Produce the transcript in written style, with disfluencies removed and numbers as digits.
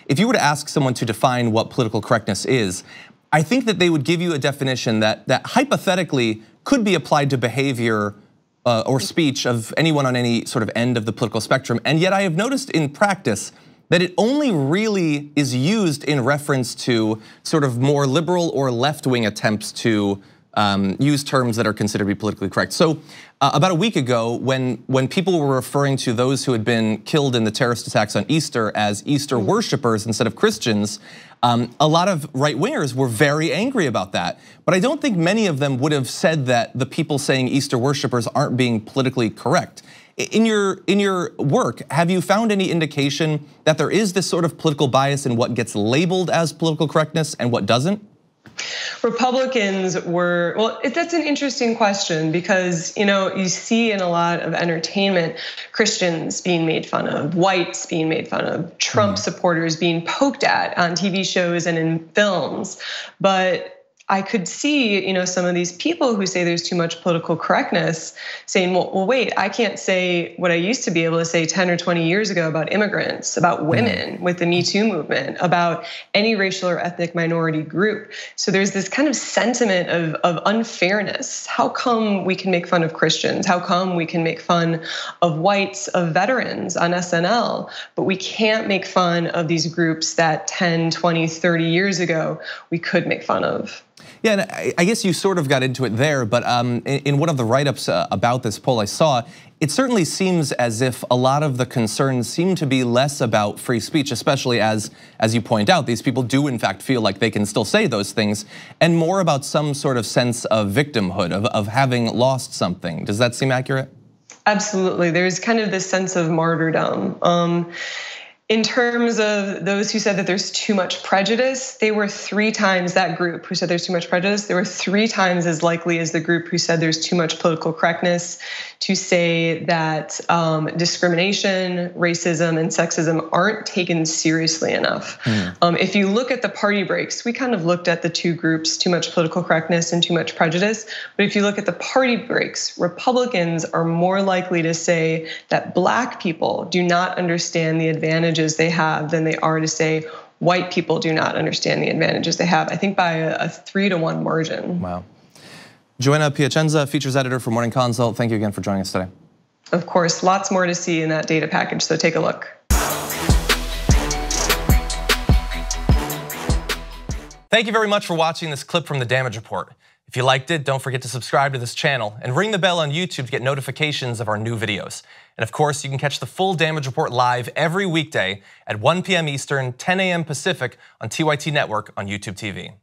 if you were to ask someone to define what political correctness is, I think that they would give you a definition that hypothetically could be applied to behavior or speech of anyone on any sort of end of the political spectrum. And yet I have noticed in practice that it only really is used in reference to sort of more liberal or left-wing attempts to use terms that are considered to be politically correct. So about a week ago, when people were referring to those who had been killed in the terrorist attacks on Easter as Easter worshipers instead of Christians, a lot of right-wingers were very angry about that. But I don't think many of them would have said that the people saying Easter worshipers aren't being politically correct. In your work, have you found any indication that there is this sort of political bias in what gets labeled as political correctness and what doesn't? Republicans were, well, that's an interesting question because, you see in a lot of entertainment, Christians being made fun of, whites being made fun of, Trump supporters being poked at on TV shows and in films. But I could see, some of these people who say there's too much political correctness saying, well, wait, I can't say what I used to be able to say 10 or 20 years ago about immigrants, about women with the Me Too movement, about any racial or ethnic minority group. So there's this kind of sentiment of unfairness. How come we can make fun of Christians? How come we can make fun of whites, of veterans on SNL, but we can't make fun of these groups that 10, 20, 30 years ago we could make fun of? Yeah, and I guess you sort of got into it there, but in one of the write-ups about this poll I saw, it certainly seems as if a lot of the concerns seem to be less about free speech, especially as you point out, these people do in fact feel like they can still say those things, and more about some sort of sense of victimhood, of having lost something. Does that seem accurate? Absolutely, there's kind of this sense of martyrdom. In terms of those who said that there's too much prejudice, they were 3 times, that group who said there's too much prejudice, they were 3 times as likely as the group who said there's too much political correctness to say that discrimination, racism, and sexism aren't taken seriously enough. If you look at the party breaks, we kind of looked at the 2 groups, too much political correctness and too much prejudice. But if you look at the party breaks, Republicans are more likely to say that Black people do not understand the advantages they have than they are to say white people do not understand the advantages they have. I think by a 3-to-1 margin. Wow. Joanna Piacenza, features editor for Morning Consult. Thank you again for joining us today. Of course, lots more to see in that data package, so take a look. Thank you very much for watching this clip from the Damage Report. If you liked it, don't forget to subscribe to this channel and ring the bell on YouTube to get notifications of our new videos. And of course, you can catch the full Damage Report live every weekday at 1 p.m. Eastern, 10 a.m. Pacific on TYT Network on YouTube TV.